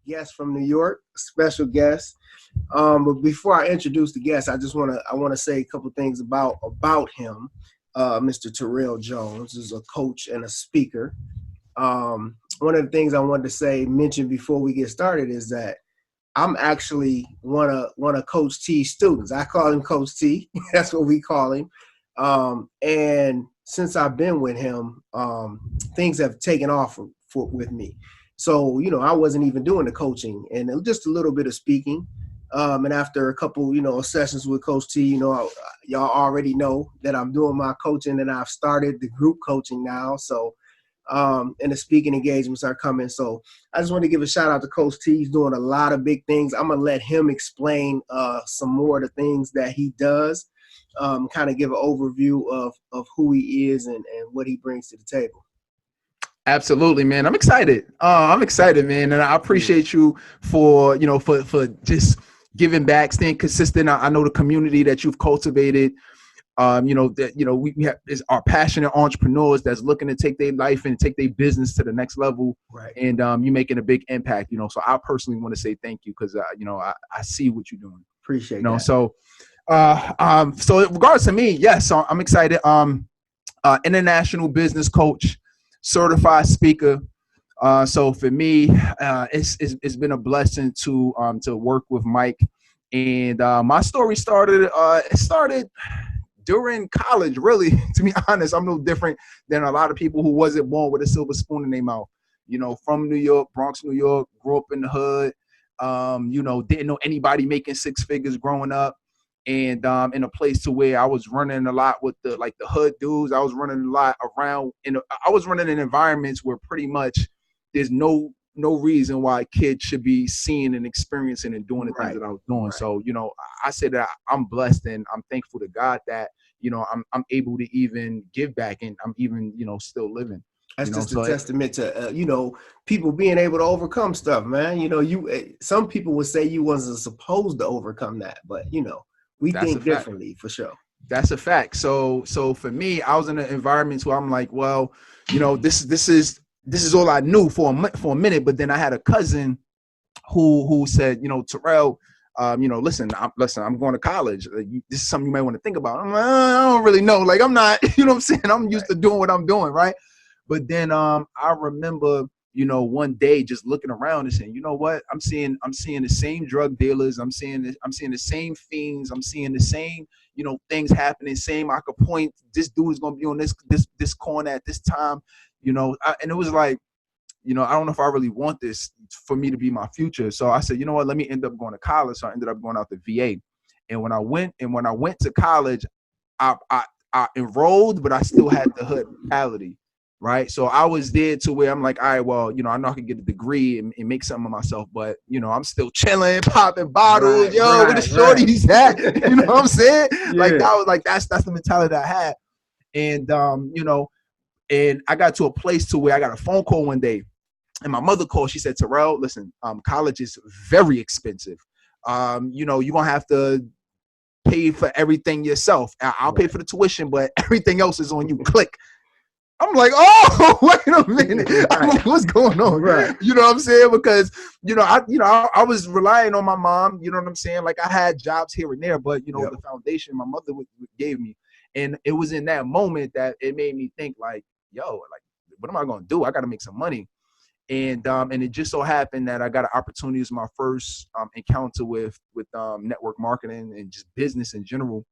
Guest from New York, special guest. But before I introduce the guest, I want to say a couple things about him. Mr. Terrell Jones is a coach and a speaker. One of the things I wanted to mention before we get started is that I'm actually one of Coach T's students. I call him Coach T. That's what we call him. And since I've been with him, things have taken off with me. So, I wasn't even doing the coaching and just a little bit of speaking. And after a couple, sessions with Coach T, y'all already know that I'm doing my coaching and I've started the group coaching now. So, and the speaking engagements are coming. So I just want to give a shout out to Coach T. He's doing a lot of big things. I'm going to let him explain some more of the things that he does, kind of give an overview of who he is and what he brings to the table. Absolutely, man. I'm excited. I'm excited, man. And I appreciate you for just giving back, staying consistent. I know the community that you've cultivated, we have is our passionate entrepreneurs that's looking to take their life and take their business to the next level. Right. And you're making a big impact, so I personally want to say thank you because, I see what you're doing. Appreciate that. So in regards to me, yes, so I'm excited. International business coach, certified speaker. So for me, it's been a blessing to work with Mike. And my story started during college, really. To be honest, I'm no different than a lot of people who wasn't born with a silver spoon in their mouth. From New York, Bronx, New York, grew up in the hood. Didn't know anybody making six figures growing up. And in a place to where I was running a lot with the hood dudes. I was running a lot around, I was running in environments where pretty much there's no reason why kids should be seeing and experiencing and doing the things that I was doing. Right. So, I say that I'm blessed and I'm thankful to God that, I'm able to even give back and I'm even, still living. That's just a testament to, people being able to overcome stuff, man. Some people would say you wasn't supposed to overcome that, but, we think differently for sure. That's a fact. So for me, I was in an environment where I'm like, well, this is all I knew for a minute. But then I had a cousin who said, Terrell, listen, I'm going to college. This is something you might want to think about. I'm like, I don't really know. Like, I'm not, you know what I'm saying? I'm used to doing what I'm doing, right? But then I remember, one day just looking around and saying, you know what? I'm seeing the same drug dealers. I'm seeing the same fiends. I'm seeing the same, things happening. Same, I could point, this dude is going to be on this corner at this time, and it was like, I don't know if I really want this for me to be my future. So I said, you know what? Let me end up going to college. So I ended up going out to VA. And when I went to college, I enrolled, but I still had the hood mentality. Right. So I was there to where I'm like, all right, well, I know I can get a degree and make something of myself, but, I'm still chilling, popping bottles. Where the shorties at? You know what I'm saying? Yeah. That's the mentality that I had. And, and I got to a place to where I got a phone call one day and my mother called. She said, Terrell, listen, college is very expensive. You're going to have to pay for everything yourself. I'll pay for the tuition, but everything else is on you. Click. I'm like, oh, wait a minute. I'm like, what's going on? Right. You know what I'm saying? Because, I was relying on my mom, you know what I'm saying? Like I had jobs here and there, but, the foundation my mother gave me. And it was in that moment that it made me think like, what am I going to do? I got to make some money. And it just so happened that I got an opportunity as my first encounter with network marketing and just business in general.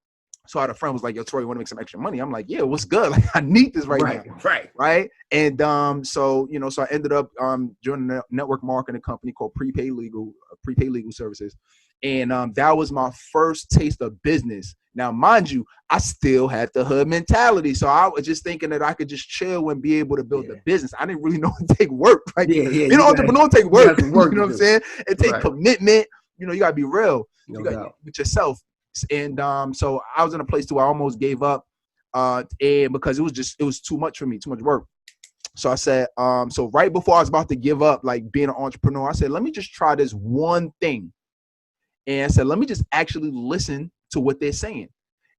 So I had a friend was like, yo, Troy, you want to make some extra money? I'm like, yeah, what's good? Like, I need this right now. Right. And so I ended up joining a network marketing company called Prepaid Legal Services. And that was my first taste of business. Now, mind you, I still had the hood mentality. So I was just thinking that I could just chill and be able to build a business. I didn't really know it take work. Right? Entrepreneur take work. You know what I'm saying? It takes commitment. You got to be real. You got with yourself. And so I was in a place where I almost gave up and because it was too much for me, too much work. So I said, so right before I was about to give up, like being an entrepreneur, I said, let me just try this one thing. And I said, let me just actually listen to what they're saying.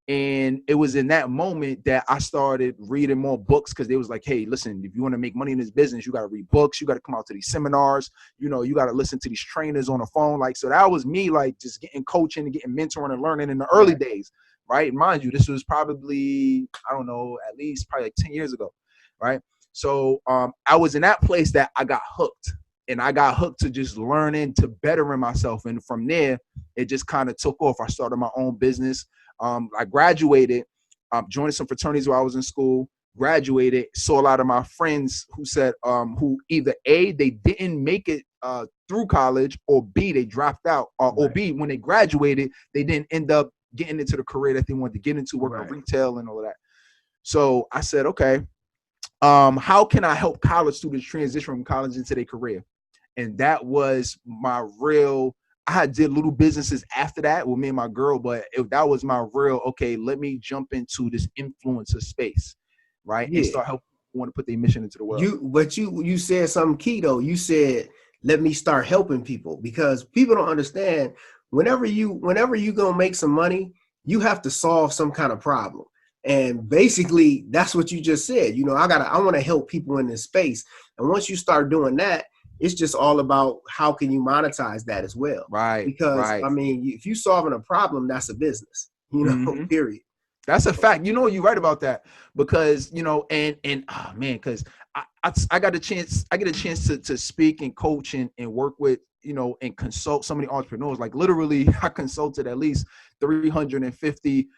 And it was in that moment that I started reading more books, because they was like, hey, listen, if you want to make money in this business, you got to read books. You got to come out to these seminars. You know, you got to listen to these trainers on the phone. Like, so that was me, like, just getting coaching and getting mentoring and learning in the early days, right? And mind you, this was probably, I don't know, at least probably like 10 years ago, right? So I was in that place that I got hooked. And I got hooked to just learning, to bettering myself. And from there, it just kind of took off. I started my own business. I graduated, joined some fraternities while I was in school, graduated, saw a lot of my friends who said, who either A, they didn't make it through college, or B, they dropped out, or B, when they graduated, they didn't end up getting into the career that they wanted to get into, working in retail and all of that. So I said, okay, how can I help college students transition from college into their career? And that was my real, I did little businesses after that with me and my girl, but that was my real, okay, let me jump into this influencer space, right? And start helping people want to put their mission into the world. You said something key though. You said, let me start helping people, because people don't understand, whenever you gonna make some money, you have to solve some kind of problem. And basically that's what you just said. You know, I want to help people in this space. And once you start doing that, it's just all about how can you monetize that as well. Right. Because I mean, if you're solving a problem, that's a business, you know, period. That's a fact. You know, you're right about that, because, you know, and oh man, because I got a chance, to speak and coach and work with, you know, and consult so many entrepreneurs. Like literally, I consulted at least 350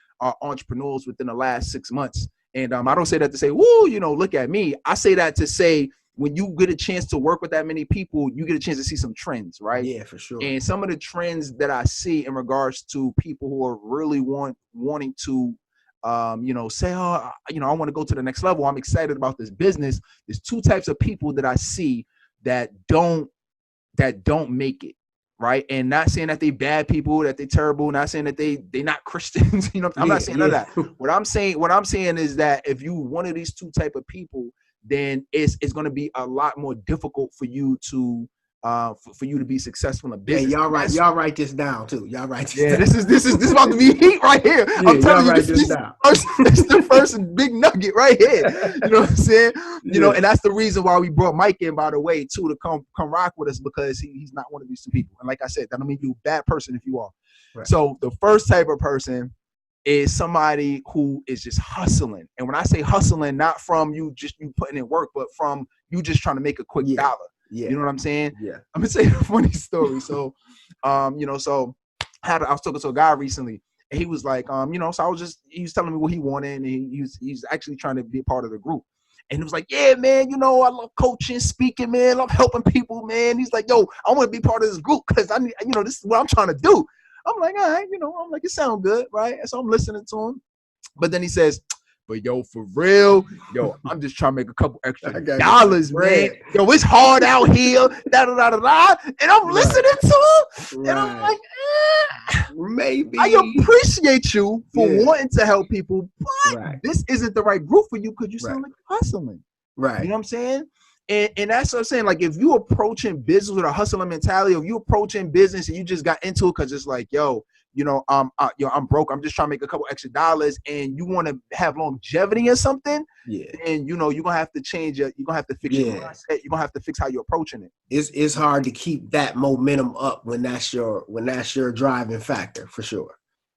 entrepreneurs within the last 6 months. And I don't say that to say, woo, you know, look at me. I say that to say, when you get a chance to work with that many people, you get a chance to see some trends, right? Yeah, for sure. And some of the trends that I see in regards to people who are really wanting to, you know, say, oh, you know, I want to go to the next level, I'm excited about this business. There's two types of people that I see that don't make it, right? And not saying that they bad people, that they terrible, not saying that they not Christians, you know, I'm not saying none of that. What I'm saying is that if you one of these two type of people, then it's going to be a lot more difficult for you to be successful in a business. Hey, y'all write this down too. Y'all write this down. This is about to be heat right here. Yeah, I'm telling you, this is the first big nugget right here. You know what I'm saying? You know, and that's the reason why we brought Mike in, by the way, too, to come rock with us, because he's not one of these two people. And like I said, that don't mean you're a bad person if you are. Right. So the first type of person is somebody who is just hustling. And when I say hustling, not from you putting in work, but from you just trying to make a quick dollar. Yeah. You know what I'm saying? Yeah. I'm gonna say a funny story. So, you know, I was talking to a guy recently, and he was like, you know, so he was telling me what he wanted, and he's actually trying to be a part of the group. And he was like, yeah, man, you know, I love coaching, speaking, man, I love helping people, man. He's like, yo, I want to be part of this group because I need, you know, this is what I'm trying to do. I'm like, all right, you know, I'm like, it sounds good, right? And so I'm listening to him. But then he says, but yo, for real, yo, I'm just trying to make a couple extra dollars, man. Yo, it's hard out here, da-da-da-da-da. And I'm listening to him, and I'm like, maybe. I appreciate you for wanting to help people, but this isn't the right group for you because you sound like hustling. Right. You know what I'm saying? And that's what I'm saying. Like, if you approaching business with a hustling mentality, or if you approaching business and you just got into it because it's like, yo, you know, I'm broke, I'm just trying to make a couple extra dollars, and you want to have longevity in something, and you know, you're gonna have to change it. You're gonna have to fix your mindset. You're gonna have to fix how you're approaching it. It's hard to keep that momentum up when that's your driving factor, for sure.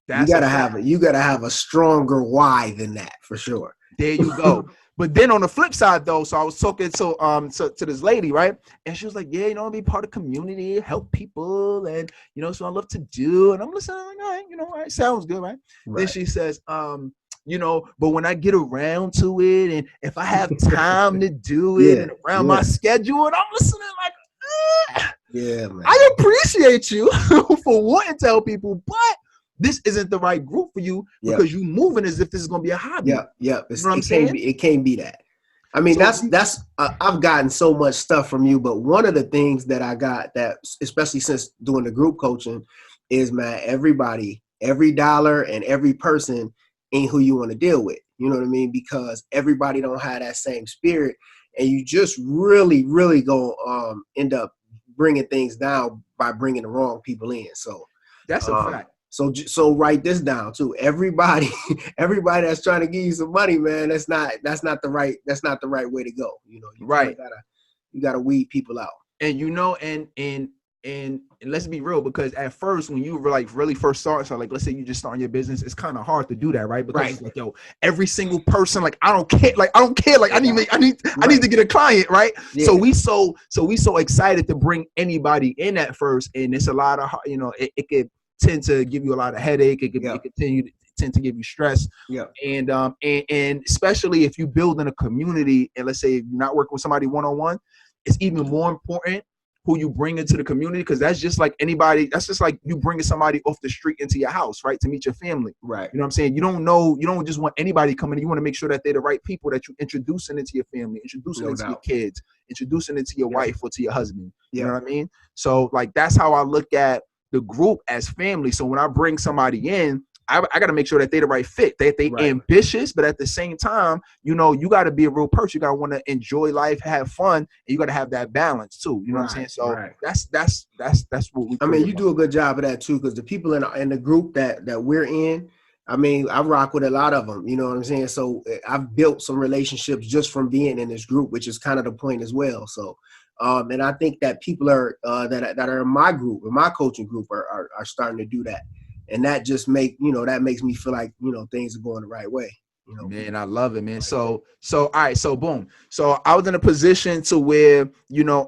You gotta have a stronger why than that, for sure. There you go. But then on the flip side, though, so I was talking to this lady, right? And she was like, yeah, you know, I'll be part of community, help people, and, you know, so I love to do. And I'm listening, like, all right, you know, all right, sounds good, right? Then she says, you know, but when I get around to it, and if I have time to do it and around my schedule, and I'm listening like, yeah, man. I appreciate you for wanting to help people, but this isn't the right group for you because you moving as if this is going to be a hobby. Yeah. You know what I'm saying? It can't be that. I mean, I've gotten so much stuff from you, but one of the things that I got that, especially since doing the group coaching, is, man, everybody, every dollar and every person ain't who you want to deal with. You know what I mean? Because everybody don't have that same spirit, and you just really, really go end up bringing things down by bringing the wrong people in. So that's a fact. So write this down too. Everybody, everybody that's trying to give you some money, man, that's not the right way to go. You know, you kind Right. of gotta weed people out. And and let's be real, because at first when you were like really first starting, so like let's say you just starting your business, it's kind of hard to do that, right? Because it's like, yo, every single person, like I don't care, like I need to get a client, right? Yeah. So we so excited to bring anybody in at first, and it's a lot of, you know, it could tend to give you a lot of headache. It could tend to give you stress. Yeah. And especially if you build in a community, and let's say you're not working with somebody one-on-one, it's even more important who you bring into the community, because that's just like anybody. That's just like you bringing somebody off the street into your house, right, to meet your family. Right. You know what I'm saying? You don't just want anybody coming in. You want to make sure that they're the right people that you introducing into your family, introducing into your kids, introducing into your wife or to your husband. You know what I mean? So like that's how I look at the group as family. So when I bring somebody in, I got to make sure that they're the right fit, that they ambitious, but at the same time, you know, you got to be a real person. You got to want to enjoy life, have fun, and you got to have that balance too. You know what I'm saying? So that's what we. I mean, you do a good job of that too, because the people in the group that we're in, I mean, I rock with a lot of them. You know what I'm saying? So I've built some relationships just from being in this group, which is kind of the point as well. So. And I think that people are that are in my group, in my coaching group, are starting to do that, and that just makes me feel like, you know, things are going the right way. You know, man, I love it, man. So all right, so boom. So I was in a position to where, you know,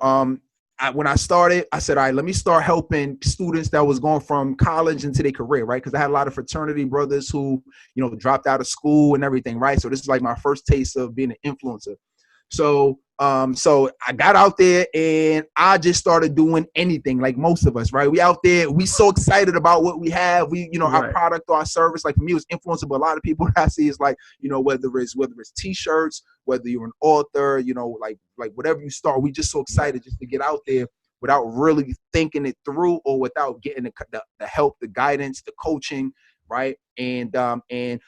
when I started, I said, all right, let me start helping students that was going from college into their career, right? Because I had a lot of fraternity brothers who, you know, dropped out of school and everything, right? So this is like my first taste of being an influencer. So I got out there and I just started doing anything, like most of us, right? We out there, we so excited about what we have. We, you know, our product or our service, like for me, it was influencer, but a lot of people that I see is like, you know, whether it's t-shirts, whether you're an author, you know, like whatever you start, we just so excited just to get out there without really thinking it through or without getting the help, the guidance, the coaching. Right. And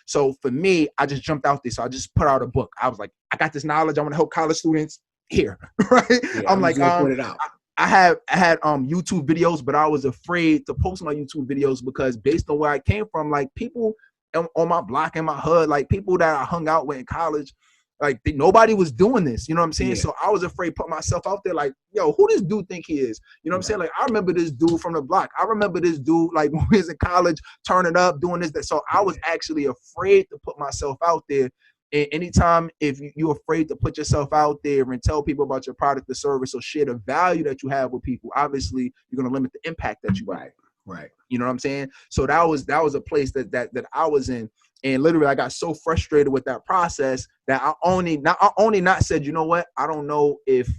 so for me, I just jumped out there. So I just put out a book. I was like, I got this knowledge. I want to help college students here. Right. Yeah, I'm like, I had YouTube videos, but I was afraid to post my YouTube videos because based on where I came from, like people on my block in my hood, like people that I hung out with in college, like nobody was doing this, you know what I'm saying? Yeah. So I was afraid to put myself out there like, yo, who does dude think he is? You know what I'm saying? Like, I remember this dude from the block. I remember this dude, like when we was in college, turning up, doing this, that. So I was actually afraid to put myself out there. And anytime if you're afraid to put yourself out there and tell people about your product or service or share the value that you have with people, obviously you're going to limit the impact that you have. Right. You know what I'm saying? So that was a place that I was in. And literally, I got so frustrated with that process that I only not said, you know what? I don't know if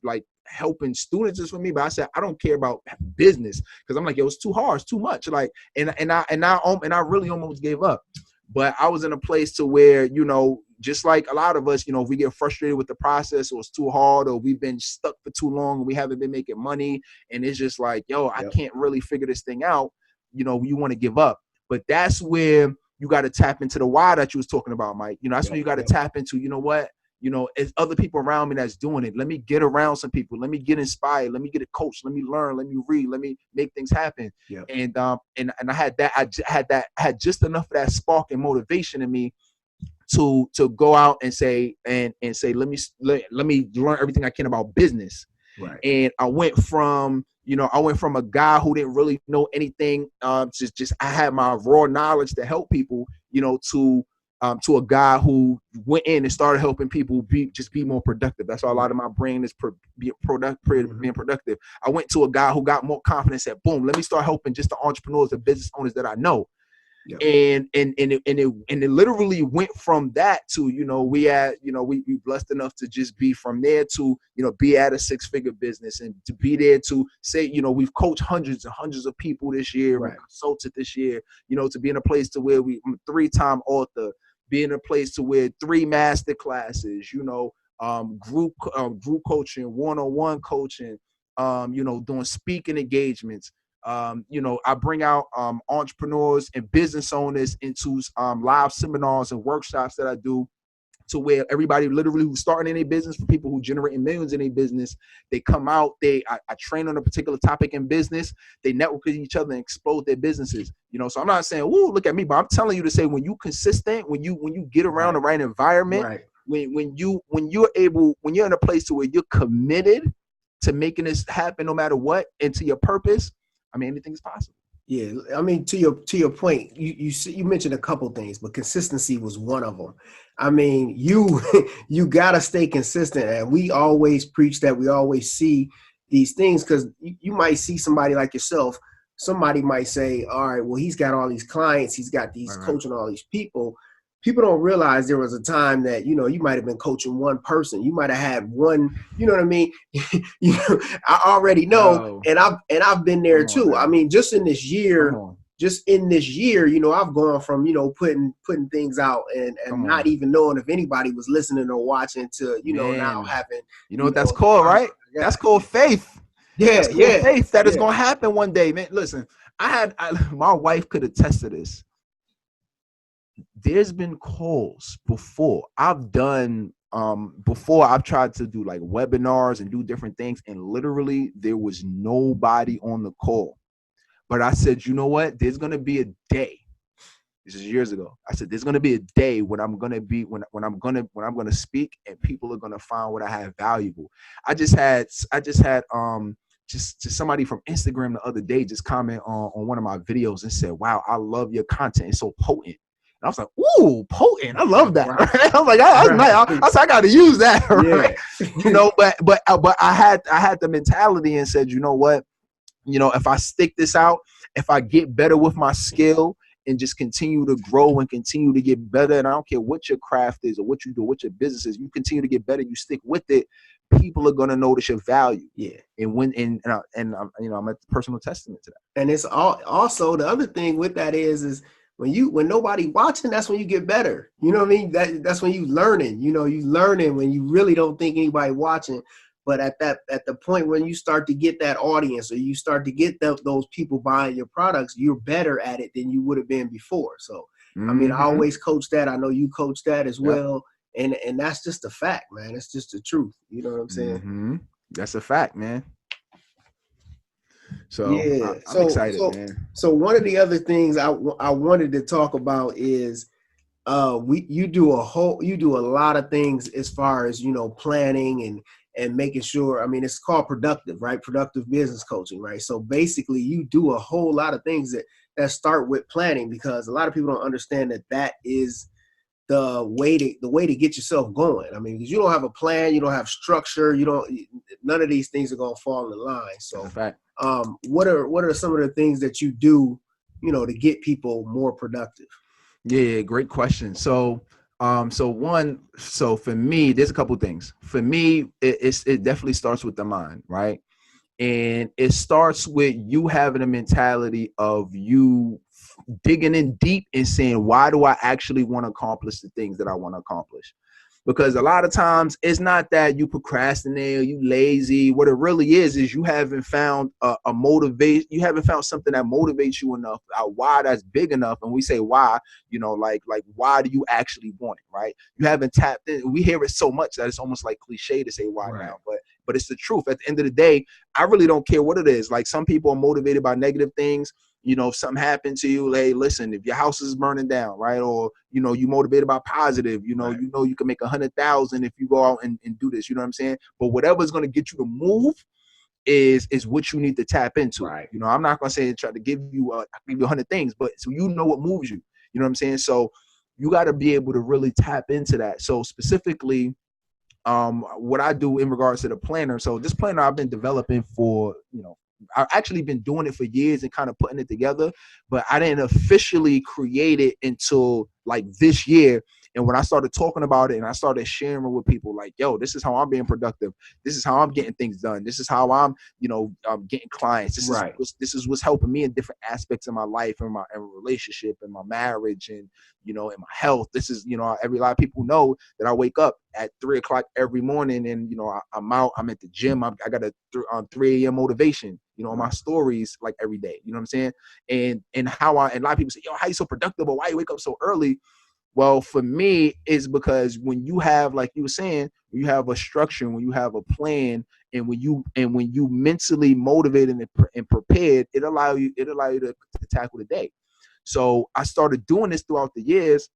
like helping students is for me, but I said I don't care about business because I'm like, yo, it's too hard, it's too much. Like, and I really almost gave up. But I was in a place to where, you know, just like a lot of us, you know, if we get frustrated with the process or it's too hard or we've been stuck for too long and we haven't been making money and it's just like, yo, I can't really figure this thing out, you know, you want to give up. But that's where you got to tap into the why that you was talking about, Mike. You know, that's when you got to tap into, you know what, you know, it's other people around me that's doing it. Let me get around some people. Let me get inspired. Let me get a coach. Let me learn. Let me read. Let me make things happen. And I had that. I had just enough of that spark and motivation in me to go out and say let me learn everything I can about business. Right. And I went from a guy who didn't really know anything, just I had my raw knowledge to help people, you know, to a guy who went in and started helping people be more productive. That's why a lot of my brain is being productive. I went to a guy who got more confidence, said, boom, let me start helping just the entrepreneurs and business owners that I know. Yep. And it literally went from that to, you know, we blessed enough to just be from there to, you know, be at a 6-figure business and to be there to say, you know, we've coached hundreds and hundreds of people this year, we consulted this year, you know, to be in a place to where I'm a 3-time author, be in a place to where 3 master classes, you know, group coaching, one-on-one coaching, you know, doing speaking engagements. You know, I bring out entrepreneurs and business owners into live seminars and workshops that I do to where everybody literally who's starting in a business, for people who generating millions in a business, they come out, I train on a particular topic in business, they network with each other and explode their businesses. So I'm not saying, "Ooh, look at me," but I'm telling you to say, when you consistent, when you get around the right environment, when you're in a place to where you're committed to making this happen no matter what, and to your purpose, I mean, anything is possible. Yeah, I mean, to your point, you mentioned a couple things, but consistency was one of them. I mean, you gotta stay consistent, and we always preach that. We always see these things, because you might see somebody like yourself. Somebody might say, "All right, well, he's got all these clients, he's got these coaching all these people." People don't realize there was a time that, you might have been coaching one person. You might have had one, you know what I mean? I already know, and I've been there too. I mean, just in this year, I've gone from, putting things out and not even knowing if anybody was listening or watching, to, now having, what that's called, right? That's called faith. Yeah, faith that is gonna happen one day, man. Listen, my wife could attest to this. There's been calls before I've done, before I've tried to do like webinars and do different things, and literally there was nobody on the call. But I said, you know what? There's gonna be a day. This is years ago. I said, there's gonna be a day when I'm gonna speak, and people are gonna find what I have valuable. I just had just somebody from Instagram the other day just comment on one of my videos and said, "Wow, I love your content. It's so potent." I was like, "Ooh, potent! I love that." Right? I was like, I got to use that, right? Yeah. But I had the mentality and said, you know what? If I stick this out, if I get better with my skill and just continue to grow and continue to get better, and I don't care what your craft is or what you do, what your business is, you continue to get better, you stick with it, people are gonna notice your value. Yeah. And I'm a personal testament to that. And it's also the other thing with that is when nobody watching, that's when you get better. You know what I mean? That's when you learning. You learning when you really don't think anybody watching. But at the point when you start to get that audience, or you start to get those people buying your products, you're better at it than you would have been before. So, I mean, I always coach that. I know you coach that as well. And that's just a fact, man. It's just the truth. You know what I'm saying? That's a fact, man. So yeah, I'm excited, man. So one of the other things I wanted to talk about is you do a lot of things as far as planning and making sure. I mean, it's called productive, right? Productive business coaching, right? So basically, you do a whole lot of things that start with planning, because a lot of people don't understand that is the way to get yourself going. I mean, because you don't have a plan, you don't have structure, none of these things are gonna fall in line. So, what are some of the things that you do, to get people more productive? Yeah, great question. So for me, there's a couple things. For me, it definitely starts with the mind, right? And it starts with you having a mentality of you digging in deep and saying, why do I actually want to accomplish the things that I want to accomplish? Because a lot of times it's not that you procrastinate or you lazy. What it really is you haven't found a motivation. You haven't found something that motivates you enough, a why that's big enough. And we say why, like why do you actually want it, right? You haven't tapped in. We hear it so much that it's almost like cliche to say why now, but it's the truth. At the end of the day, I really don't care what it is. Like, some people are motivated by negative things. If something happened to you, hey, listen, if your house is burning down, right? Or, you motivated by positive, you can make 100,000 if you go out and do this, you know what I'm saying? But whatever's going to get you to move is what you need to tap into. Right. I'm not going to say try to give you 100 things, but so what moves you, you know what I'm saying? So you got to be able to really tap into that. So specifically, what I do in regards to the planner. So this planner I've been developing for, I've actually been doing it for years and kind of putting it together, but I didn't officially create it until like this year. And when I started talking about it and I started sharing with people, like, yo, this is how I'm being productive. This is how I'm getting things done. This is how I'm, getting clients. This is what's helping me in different aspects of my life and my relationship and my marriage and, in my health. This is, a lot of people know that I wake up at 3:00 every morning and, I'm out, I'm at the gym. I got a 3 a.m. motivation, on my stories, like every day, you know what I'm saying? And a lot of people say, yo, how you so productive? Or why you wake up so early? Well, for me, it's because when you have, like you were saying, when you have a structure, when you have a plan, and when you mentally motivated and prepared, it allow you to tackle the day. So I started doing this throughout the years,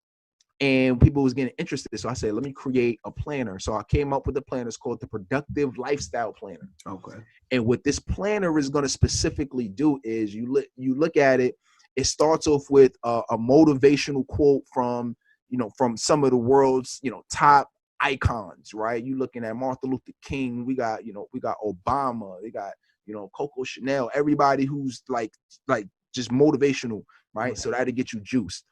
and people was getting interested. So I said, let me create a planner. So I came up with a planner. It's called the Productive Lifestyle Planner. Okay. And what this planner is going to specifically do is you look at it. It starts off with a motivational quote from some of the world's top icons, right? You looking at Martin Luther King. We got Obama. We got Coco Chanel. Everybody who's like just motivational, right? So that'll get you juiced.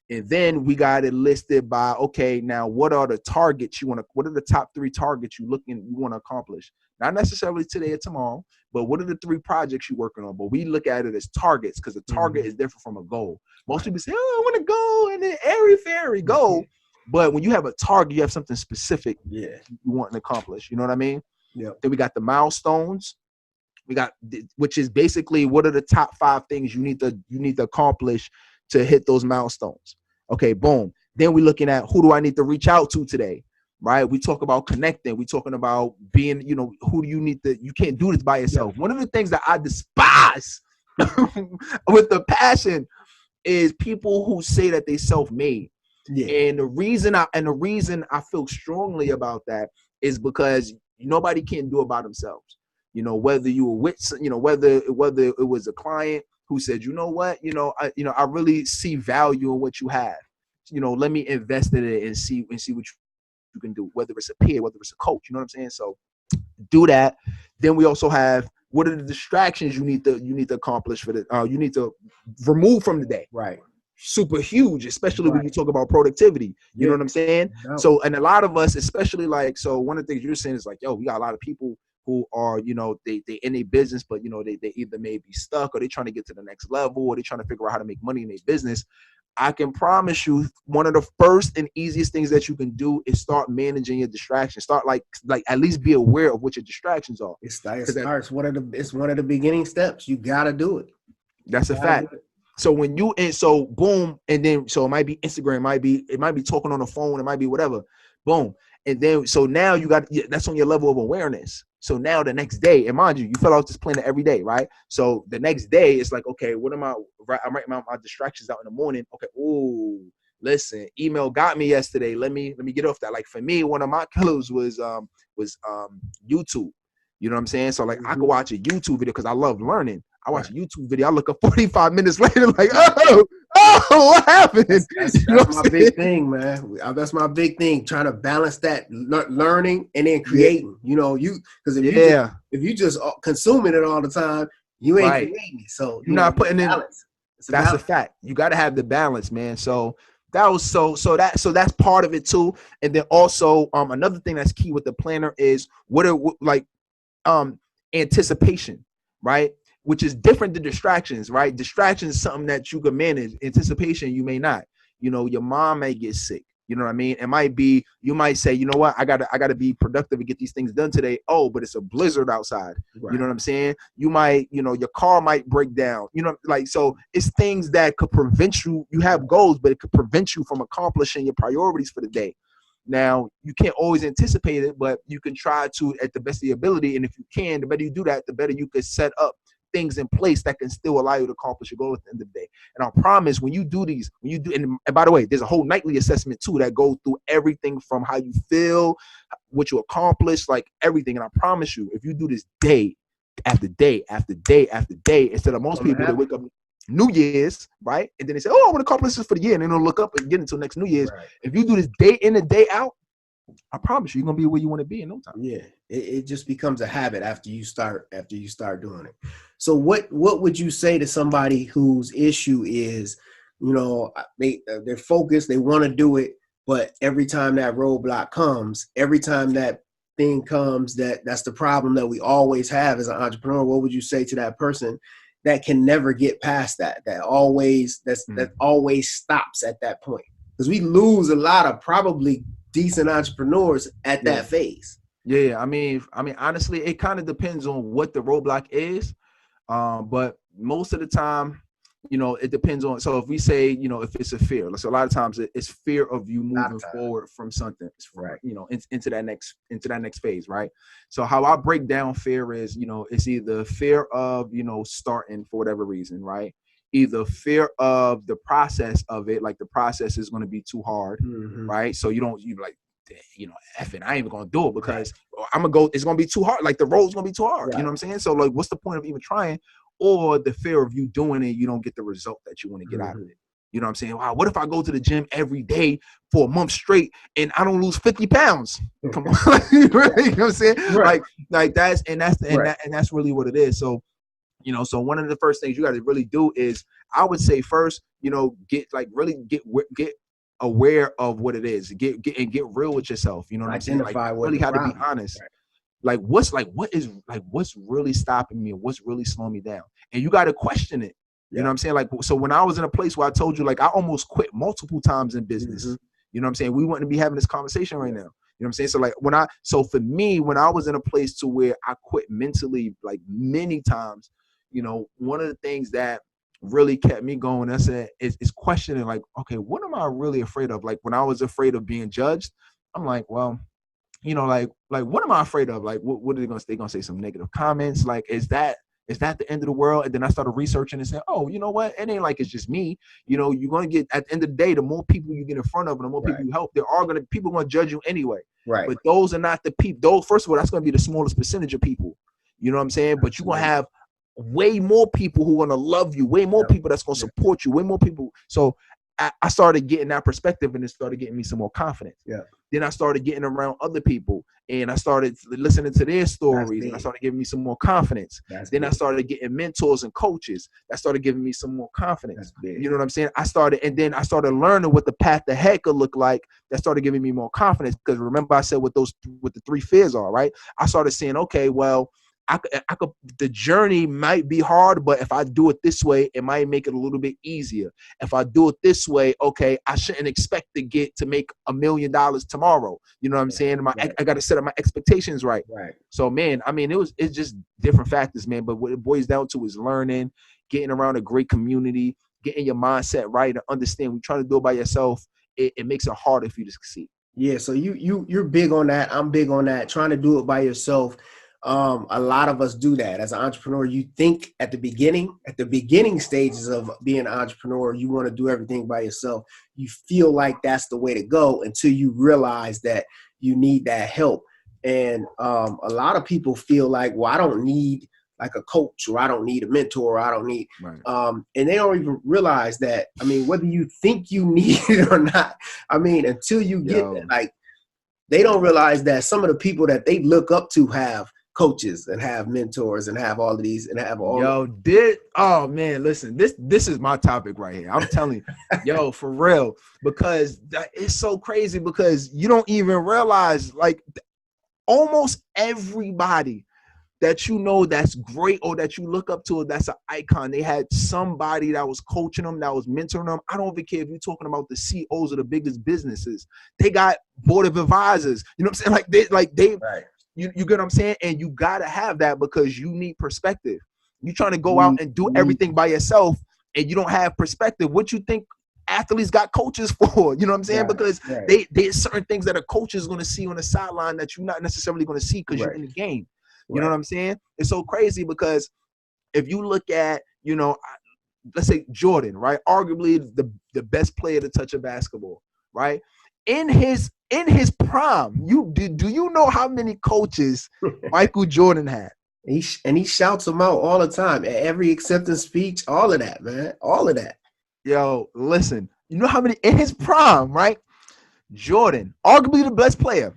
And then we got it listed by, okay, now what are the targets what are the top 3 targets you want to accomplish? Not necessarily today or tomorrow, but what are the 3 projects you're working on? But we look at it as targets, because a target is different from a goal. Most people say, oh, I want to go, and then airy-fairy goal. But when you have a target, you have something specific you want to accomplish. You know what I mean? Yeah. Then we got the milestones. Which is basically what are the top 5 things you need to accomplish to hit those milestones. Okay, boom. Then we're looking at, who do I need to reach out to today, right? We talk about connecting. We talking about being, who do you need to, you can't do this by yourself. One of the things that I despise with the passion is people who say that they self-made. Yeah. And the reason I feel strongly about that is because nobody can do it by themselves. Whether you were with, whether it was a client who said, you know what, I really see value in what you have. Let me invest in it and see what you can do, whether it's a peer, whether it's a coach, you know what I'm saying? So do that. Then we also have, what are the distractions you need to accomplish you need to remove from the day. Right. Super huge, especially when you talk about productivity. You know what I'm saying? No. So, and a lot of us, especially one of the things you're saying is we got a lot of people who are, they in a business, but they either may be stuck, or they're trying to get to the next level, or they're trying to figure out how to make money in their business. I can promise you, one of the first and easiest things that you can do is start managing your distractions. Start like at least be aware of what your distractions are. It's one of the beginning steps. You gotta do it. That's a fact. So when boom, and then it might be Instagram, it might be talking on the phone, it might be whatever. Boom. And then so now that's on your level of awareness. So now the next day, and mind you, you fill out this planner every day, right? So the next day it's like, okay, what am I'm writing my distractions out in the morning. Okay, ooh, listen, email got me yesterday. Let me get off that. Like for me, one of my killers was YouTube. You know what I'm saying? So I could watch a YouTube video because I love learning. I watch a YouTube video. I look up 45 minutes later, what happened? That's my big thing, man. That's my big thing. Trying to balance that learning and then creating. Because if you just consuming it all the time, you ain't creating it. So you're not putting balance. That's a fact. You got to have the balance, man. So that was so that's part of it too. And then also another thing that's key with the planner is anticipation, right? Which is different than distractions, right? Distractions is something that you can manage. Anticipation, you may not. Your mom may get sick. You know what I mean? It might be, you might say, you know what? I gotta be productive and get these things done today. Oh, but it's a blizzard outside. Right. You know what I'm saying? You might, your car might break down. So it's things that could prevent you. You have goals, but it could prevent you from accomplishing your priorities for the day. Now, you can't always anticipate it, but you can try to at the best of your ability. And if you can, the better you do that, the better you could set up things in place that can still allow you to accomplish your goal at the end of the day. And I promise when you do, and by the way, there's a whole nightly assessment too that goes through everything from how you feel, what you accomplish, like everything. And I promise you, if you do this day after day after day after day, instead of most people that wake up New Year's, right? And then they say, oh, I want to accomplish this for the year. And they don't look up and get until next New Year's. Right. If you do this day in and day out, I promise you're going to be where you want to be in no time. Yeah. It just becomes a habit after you start doing it. So what would you say to somebody whose issue is, they're focused, they want to do it, but every time that roadblock comes, every time that thing comes, that's the problem that we always have as an entrepreneur. What would you say to that person that can never get past that always stops at that point? Because we lose a lot of probably decent entrepreneurs at that phase. Yeah, I mean, honestly, it kind of depends on what the roadblock is. But most of the time, you know, it depends on, so if we say, you know, if it's a fear, so a lot of times it's fear of you A lot moving of times. forward from something, Right. you know, into that next phase, right? So how I break down fear is, you know, it's either fear of, you know, starting for whatever reason, right? Either fear of the process of it, like the process is going to be too hard, Mm-hmm. right? So you like, you know, effing, I ain't even gonna do it because I'm gonna go, it's gonna be too hard. Like the road's gonna be too hard. Right. You know what I'm saying? So like, what's the point of even trying? Or the fear of you doing it, you don't get the result that you want to get out of it. You know what I'm saying? Wow, what if I go to the gym every day for a month straight and I don't lose 50 pounds? Come on. You know what I'm saying? Right. Like that's really what it is. So, you know, so one of the first things you got to really do is, I would say first, you know, get aware of what it is. Get real with yourself. You know what I'm saying? Like, Identify you what really the got to be problem. honest. Right. What's really stopping me, or what's really slowing me down? And you got to question it. You Yeah. know what I'm saying? Like, so when I was in a place where I told you, like, I almost quit multiple times in business. Mm-hmm. You know what I'm saying? We wouldn't be having this conversation right now. You know what I'm saying? So like so for me, when I was in a place to where I quit mentally, like many times, you know, one of the things that really kept me going, that's it, is questioning, like, okay, what am I really afraid of? Like when I was afraid of being judged, I'm like, well, you know, like what am I afraid of? Like, what are they gonna say? They're gonna say some negative comments. Like, is that the end of the world? And then I started researching and saying, oh, you know what? It ain't like it's just me. You know, you're gonna get, at the end of the day, the more people you get in front of and the more people you help, people gonna judge you anyway. Right. But those are not the people. Those, first of all, that's gonna be the smallest percentage of people. You know what I'm saying? But you're gonna have way more people who are gonna love you, way more people that's gonna support you, way more people. So I started getting that perspective, and it started getting me some more confidence. Yeah. Then I started getting around other people, and I started listening to their stories, and I started giving me some more confidence. Then I started getting mentors and coaches that started giving me some more confidence. You know what I'm saying? I started learning what the path ahead could look like. That started giving me more confidence, because remember I said what the three fears are, right? I started saying, okay, well, I could, the journey might be hard, but if I do it this way, it might make it a little bit easier. If I do it this way, okay, I shouldn't expect to make $1 million tomorrow. You know what I'm saying? I got to set up my expectations right. Right. So, man, I mean, it's just different factors, man. But what it boils down to is learning, getting around a great community, getting your mindset right, and understand when you're trying to do it by yourself, it makes it harder for you to succeed. Yeah. So you're big on that. I'm big on that. Trying to do it by yourself. A lot of us do that as an entrepreneur. You think at the beginning stages of being an entrepreneur, you want to do everything by yourself. You feel like that's the way to go until you realize that you need that help. And a lot of people feel like, well, I don't need like a coach, or I don't need a mentor, or I don't need, and they don't even realize that. I mean, whether you think you need it or not, I mean, until you get that, like, they don't realize that some of the people that they look up to have coaches and have mentors and have all of these and have all. Oh man, listen, this is my topic right here. I'm telling you, for real, because it's so crazy, because you don't even realize, like, almost everybody that you know that's great, or that you look up to, that's an icon, they had somebody that was coaching them, that was mentoring them. I don't even care if you're talking about the CEOs of the biggest businesses. They got board of advisors. You know what I'm saying? Right. You get what I'm saying? And you gotta have that, because you need perspective. You're trying to go out and do everything by yourself, and you don't have perspective. What you think athletes got coaches for? You know what I'm saying? Because there's certain things that a coach is going to see on the sideline that you're not necessarily going to see because you're in the game. You know what I'm saying? It's so crazy, because if you look at, you know, let's say Jordan, right? Arguably the best player to touch a basketball, right? In his prime, do you know how many coaches Michael Jordan had? He shouts them out all the time at every acceptance speech, all of that, man, all of that. Yo, listen, you know how many in his prime, right? Jordan, arguably the best player,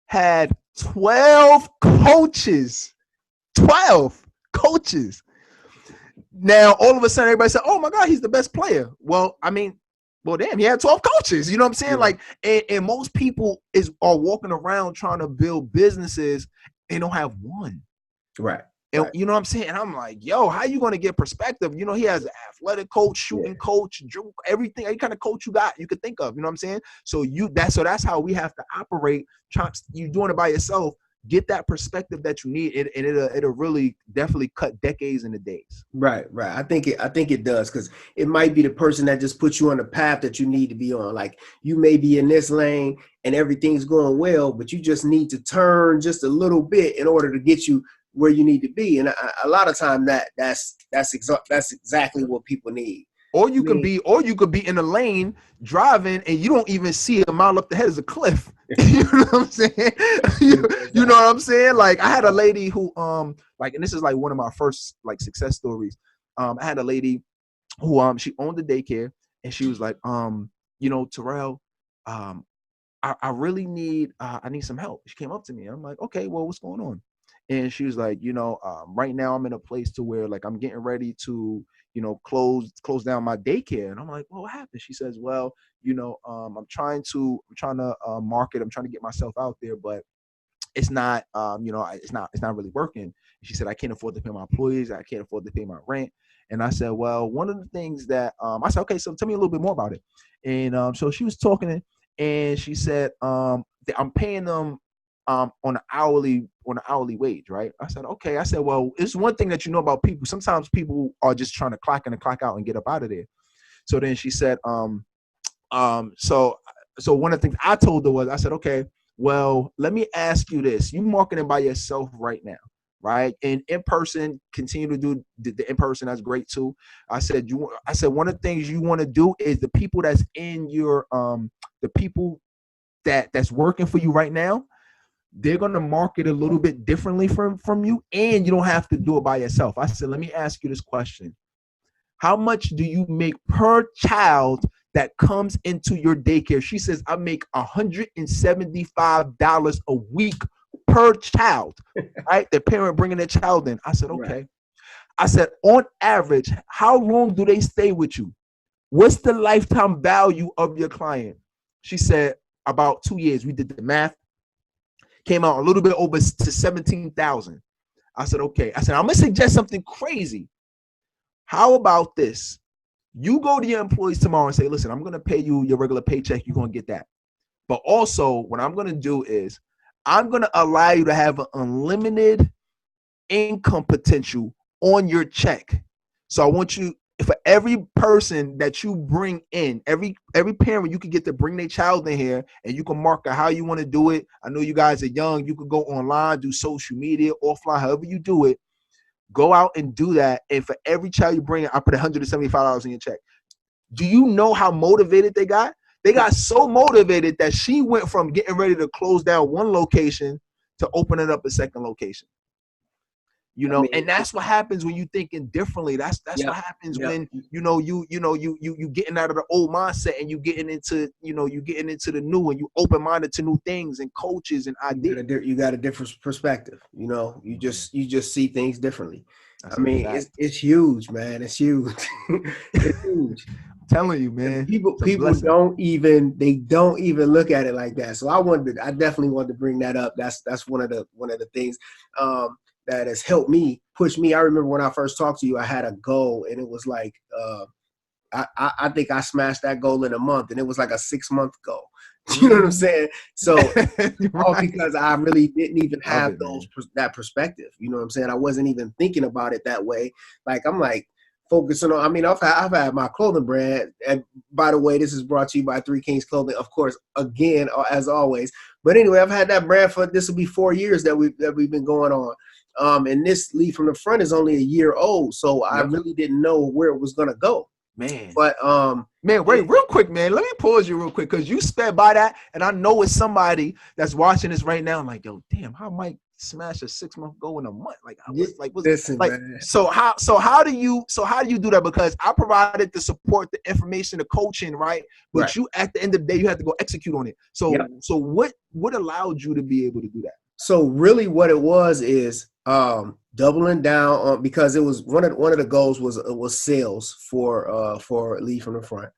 had 12 coaches. 12 coaches. Now, all of a sudden, everybody said, oh my God, he's the best player. Well, I mean, damn, he had 12 coaches. You know what I'm saying? Like, and most people are walking around trying to build businesses, they don't have one. Right. And you know what I'm saying? And I'm like, yo, how you going to get perspective? You know, he has an athletic coach, shooting coach, everything, any kind of coach you could think of. You know what I'm saying? So that's how we have to operate. You're doing it by yourself. get that perspective that you need, and it'll really definitely cut decades into days. Right. I think it does, because it might be the person that just puts you on the path that you need to be on. Like, you may be in this lane and everything's going well, but you just need to turn just a little bit in order to get you where you need to be. And a lot of time that's exactly what people need. Or you could be in a lane driving and you don't even see a mile up the head is a cliff. You know what I'm saying? You know what I'm saying? Like, I had a lady who like, and this is like one of my first like success stories. I had a lady who she owned a daycare, and she was like, Terrell, I really need I need some help. She came up to me. I'm like, okay, well, what's going on? And she was like, right now I'm in a place to where, like, I'm getting ready to, close down my daycare. And I'm like, well, what happened? She says, well, I'm trying to market. I'm trying to get myself out there, but it's not, it's not really working. And she said, I can't afford to pay my employees. I can't afford to pay my rent. And I said, well, one of the things that I said, okay, so tell me a little bit more about it. And so she was talking, and she said, I'm paying them on an hourly wage, right? I said, okay. I said, well, it's one thing that you know about people. Sometimes people are just trying to clock in and clock out and get up out of there. So then she said, so one of the things I told her was, I said, okay, well, let me ask you this. You marketing by yourself right now, right? And in person, continue to do the in person. That's great too. I said, one of the things you want to do is the people that's in your, the people that's working for you right now, they're going to market a little bit differently from you, and you don't have to do it by yourself. I said, let me ask you this question. How much do you make per child that comes into your daycare? She says, I make $175 a week per child, right? The parent bringing their child in. I said, okay. Right. I said, on average, how long do they stay with you? What's the lifetime value of your client? She said, about 2 years. We did the math. Came out a little bit over to 17,000. I said, okay. I said, I'm going to suggest something crazy. How about this? You go to your employees tomorrow and say, listen, I'm going to pay you your regular paycheck. You're going to get that. But also, what I'm going to do is I'm going to allow you to have an unlimited income potential on your check. So I want you, for every person that you bring in, every parent, you can get to bring their child in here, and you can market how you want to do it. I know you guys are young. You could go online, do social media, offline, however you do it. Go out and do that. And for every child you bring in, I put $175 in your check. Do you know how motivated they got? They got so motivated that she went from getting ready to close down one location to opening up a second location. And that's what happens when you thinking differently. That's what happens when you getting out of the old mindset and you getting into the new, and you open minded to new things and coaches and ideas. You got a different perspective. You just see things differently. It's huge, man. It's huge. It's huge. I'm telling you, man. People don't even look at it like that. So I definitely wanted to bring that up. That's one of the things that has helped me, push me. I remember when I first talked to you, I had a goal, and it was like, I think I smashed that goal in a month, and it was like a 6-month goal. You know what I'm saying? So all because I really didn't even have that perspective. You know what I'm saying? I wasn't even thinking about it that way. Like, I'm like focusing on, I've had my clothing brand. And by the way, this is brought to you by Three Kings Clothing, of course, again, as always. But anyway, I've had that brand for, this will be 4 years that we've been going on. And this Lead from the Front is only a year old, so I really didn't know where it was gonna go, man. But man, wait, real quick, man. Let me pause you real quick, because you sped by that, and I know it's somebody that's watching this right now. I'm like, yo, damn, how Mike smash a 6-month goal in a month? Man. So how do you do that? Because I provided the support, the information, the coaching, right? But you, at the end of the day, you have to go execute on it. So so what allowed you to be able to do that? So really what it was is doubling down on, because it was one of the goals was sales for Lead from the Front.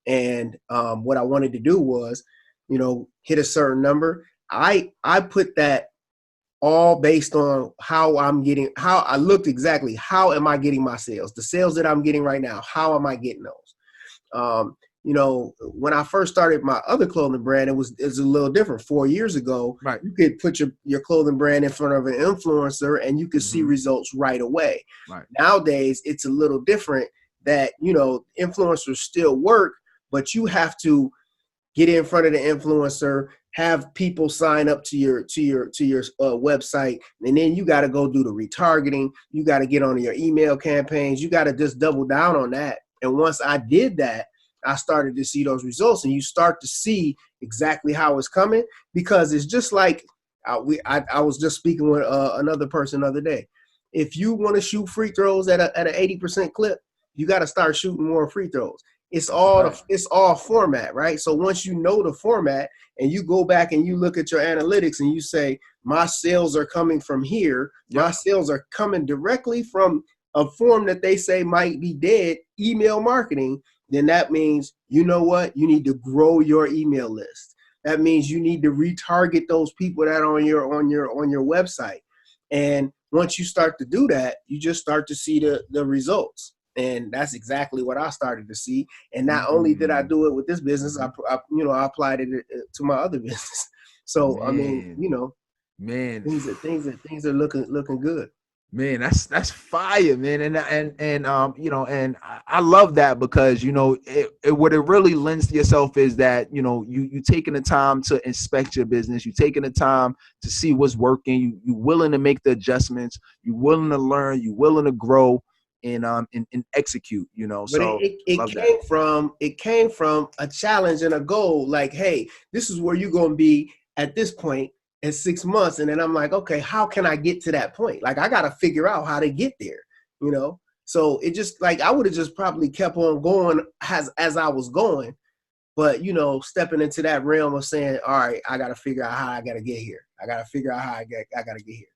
And what I wanted to do was, hit a certain number. I put that all based on how I looked exactly, how am I getting my sales? The sales that I'm getting right now, how am I getting those? you know, when I first started my other clothing brand, it was a little different. 4 years ago, Right. you could put your clothing brand in front of an influencer and you could see results right away. Right. Nowadays, it's a little different that, you know, influencers still work, but you have to get in front of the influencer, have people sign up to your website, and then you got to go do the retargeting. You got to get on your email campaigns. You got to just double down on that. And once I did that, I started to see those results, and you start to see exactly how it's coming, because it's just like I was just speaking with another person the other day. If you want to shoot free throws at an 80% clip, you got to start shooting more free throws. It's all format, right? So once you know the format and you go back and you look at your analytics and you say, my sales are coming from here, my sales are coming directly from a form that they say might be dead, email marketing, then that means, you know what? You need to grow your email list. That means you need to retarget those people that are on your website. And once you start to do that, you just start to see the results. And that's exactly what I started to see. And not only did I do it with this business, I applied it to my other business. So, man. I mean, you know, man, things are looking good. Man, that's fire, man, and you know, and I love that, because you know what it really lends to yourself is that, you know, you taking the time to inspect your business, you taking the time to see what's working, you willing to make the adjustments, you willing to learn, you willing to grow, and execute, you know. But so it came from a challenge and a goal. Like, hey, this is where you're gonna be at this point in 6 months. And then I'm like, okay, how can I get to that point? Like, I got to figure out how to get there, you know? So it just, like, I would have just probably kept on going as I was going, but, you know, stepping into that realm of saying, all right, I got to figure out how I got to get here. I got to figure out how I got to get here,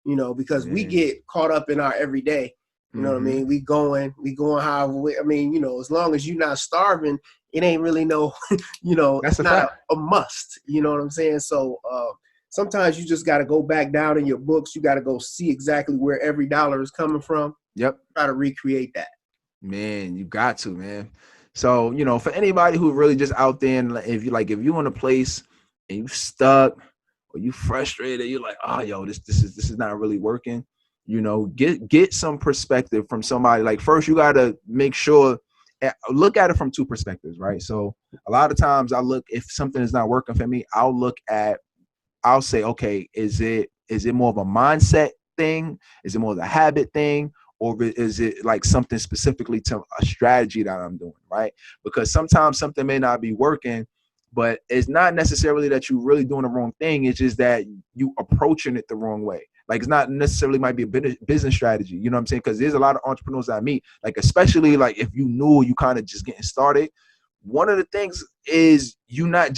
you know, because we get caught up in our everyday, you know what I mean? We going how, I mean, you know, as long as you're not starving, it ain't really no, you know, that's it's not a must, you know what I'm saying? So, sometimes you just got to go back down in your books. You got to go see exactly where every dollar is coming from. Yep. Try to recreate that. Man, you got to, man. So, you know, for anybody who really just out there, and if you're in a place and you stuck or you frustrated, you're like, oh, yo, this is not really working. You know, get some perspective from somebody. Like, first, you got to make sure, look at it from two perspectives, right? So a lot of times if something is not working for me, I'll say, okay, is it more of a mindset thing? Is it more of a habit thing? Or is it like something specifically to a strategy that I'm doing, right? Because sometimes something may not be working, but it's not necessarily that you're really doing the wrong thing. It's just that you approaching it the wrong way. Like, it's not necessarily might be a business strategy. You know what I'm saying? Because there's a lot of entrepreneurs that I meet, like, especially like if you knew you kind of just getting started, one of the things is you're not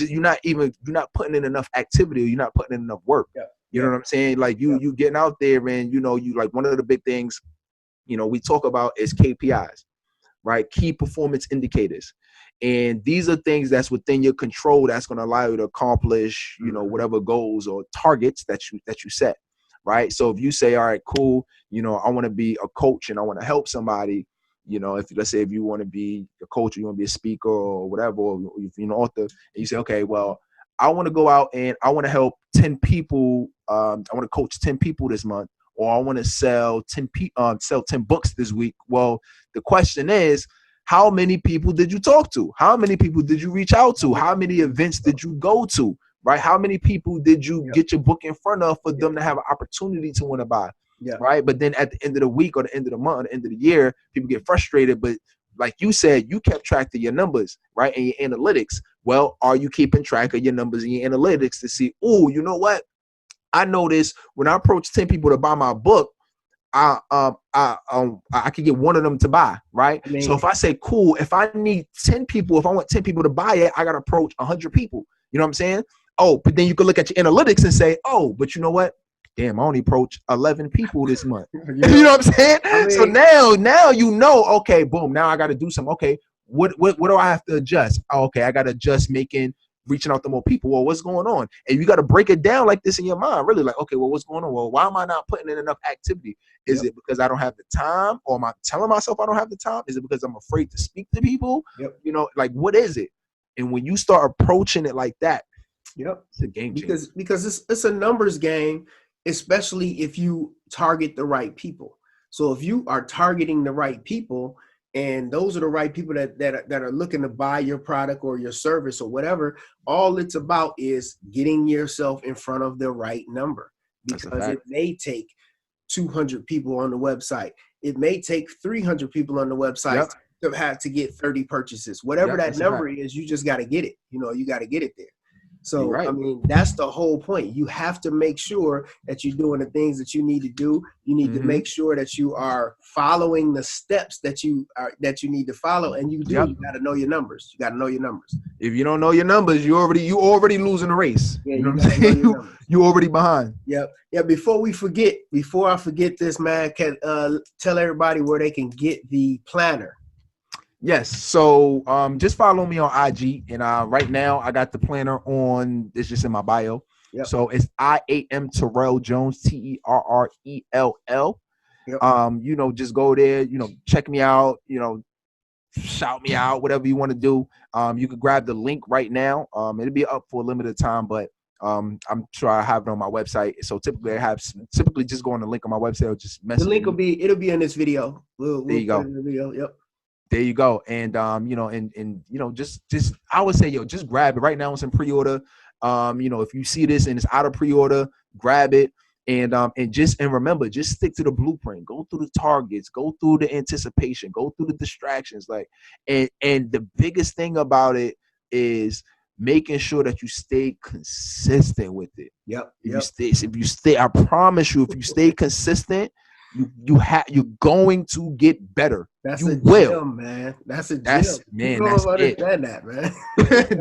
putting in enough activity, or you're not putting in enough work. Yeah. You know what I'm saying? Like you getting out there, and you know, you like, one of the big things, you know, we talk about is KPIs, right? Key performance indicators. And these are things that's within your control that's going to allow you to accomplish, you know, whatever goals or targets that you set, right? So if you say, all right, cool, you know, I want to be a coach and I want to help somebody. You know, let's say if you want to be a coach or you want to be a speaker or whatever, or if you're an author, and you say, okay, well, I want to go out and I want to help 10 people. I want to coach 10 people this month, or I want to sell 10 books this week. Well, the question is, how many people did you talk to? How many people did you reach out to? How many events did you go to? Right? How many people did you get your book in front of for them to have an opportunity to want to buy? Yeah. Right. But then at the end of the week or the end of the month or the end of the year, people get frustrated. But like you said, you kept track of your numbers, right? And your analytics. Well, are you keeping track of your numbers and your analytics to see, oh, you know what? I noticed when I approach 10 people to buy my book, I could get one of them to buy, right? I mean, so if I say, cool, if I want 10 people to buy it, I got to approach 100 people. You know what I'm saying? Oh, but then you can look at your analytics and say, oh, but you know what? Damn, I only approached 11 people this month. You know what I'm saying? I mean, so now you know, okay, boom, now I got to do something. Okay, what do I have to adjust? Oh, okay, I got to adjust making reaching out to more people. Well, what's going on? And you got to break it down like this in your mind, really, like, okay, well, what's going on? Well, why am I not putting in enough activity? Is it because I don't have the time, or am I telling myself I don't have the time? Is it because I'm afraid to speak to people? You know, like, what is it? And when you start approaching it like that, it's a game changer. Because it's a numbers game, especially if you target the right people. So if you are targeting the right people, and those are the right people that are looking to buy your product or your service or whatever, all it's about is getting yourself in front of the right number. Because it may take 200 people on the website. It may take 300 people on the website to have to get 30 purchases. Whatever that number is, you just got to get it. You know, you got to get it there. So, I mean, that's the whole point. You have to make sure that you're doing the things that you need to do. You need to make sure that you are following the steps that you need to follow. And you do. You got to know your numbers. You got to know your numbers. If you don't know your numbers, you already losing the race. Yeah, you know what I'm saying? You already behind. Yep. Yeah. Before I forget this, man, can tell everybody where they can get the planner. Yes. So just follow me on IG. And right now I got the planner on. It's just in my bio. So it's IAM Terrell Jones, TERRELL. You know, just go there, you know, check me out, you know, shout me out, whatever you want to do. You could grab the link right now. It'll be up for a limited time, but I'm sure I have it on my website. So typically just go on the link on my website or just message. The link it'll be in this video. We'll there you go. Put it in the video. Yep. There you go. And you know, and you know, just I would say, yo, just grab it right now. It's in pre-order. You know, if you see this and it's out of pre-order, grab it. And remember, just stick to the blueprint. Go through the targets, go through the anticipation, go through the distractions. Like, and the biggest thing about it is making sure that you stay consistent with it. If you stay, I promise you, if you stay consistent, you're going to get better. That's you a will. gem, man. That's a gem. That's understand that, man.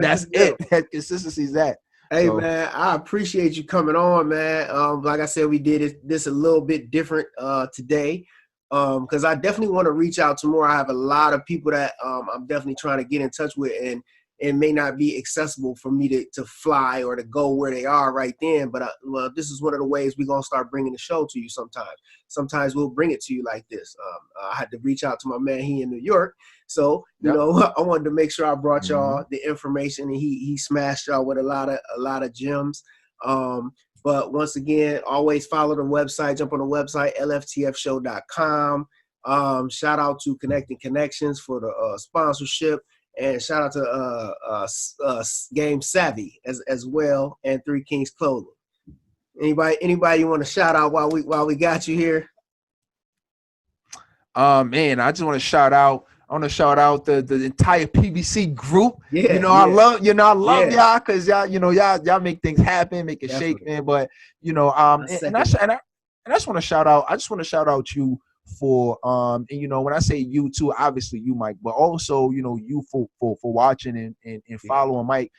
That's it. That consistency is that. Hey, man, I appreciate you coming on, man. Like I said, we did this a little bit different today because I definitely want to reach out to more. I have a lot of people that I'm definitely trying to get in touch with, and it may not be accessible for me to fly or to go where they are right then. But well, this is one of the ways we're going to start bringing the show to you sometimes. Sometimes we'll bring it to you like this. I had to reach out to my man. He in New York. So, you know, I wanted to make sure I brought y'all the information, and he smashed y'all with a lot of gems. But once again, always follow the website, jump on the website, lftfshow.com. Shout out to Connecting Connections for the sponsorship. And shout out to Game Savvy as well, and Three Kings Clothing. Anybody you want to shout out while we got you here? Man, I just want to shout out. I want to shout out the entire PBC group. Yeah, I love y'all because y'all make things happen, make it shake, man. But and I just want to shout out. I just want to shout out you for and when I say you too, obviously you, Mike, but also you for watching and following Mike.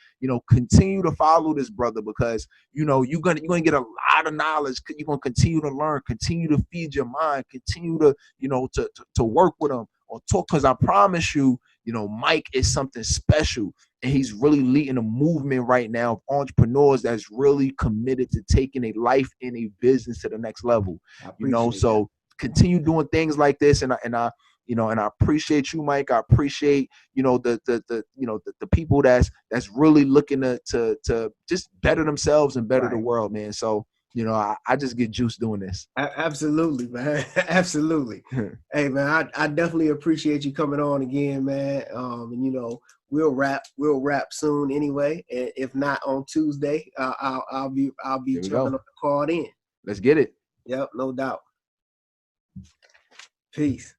Continue to follow this brother because you're gonna get a lot of knowledge. You're gonna continue to learn, continue to feed your mind, continue to to work with him or talk, because I promise you, Mike is something special, and he's really leading a movement right now of entrepreneurs that's really committed to taking a life and a business to the next level. So continue doing things like this, and I appreciate you, Mike. I appreciate the people that's really looking to just better themselves and better the world, man. So I just get juice doing this. Absolutely, man. Absolutely. Hey, man, I definitely appreciate you coming on again, man. And we'll wrap soon anyway. And if not on Tuesday, I'll be jumping on the call in. Let's get it. Yep, no doubt. Peace.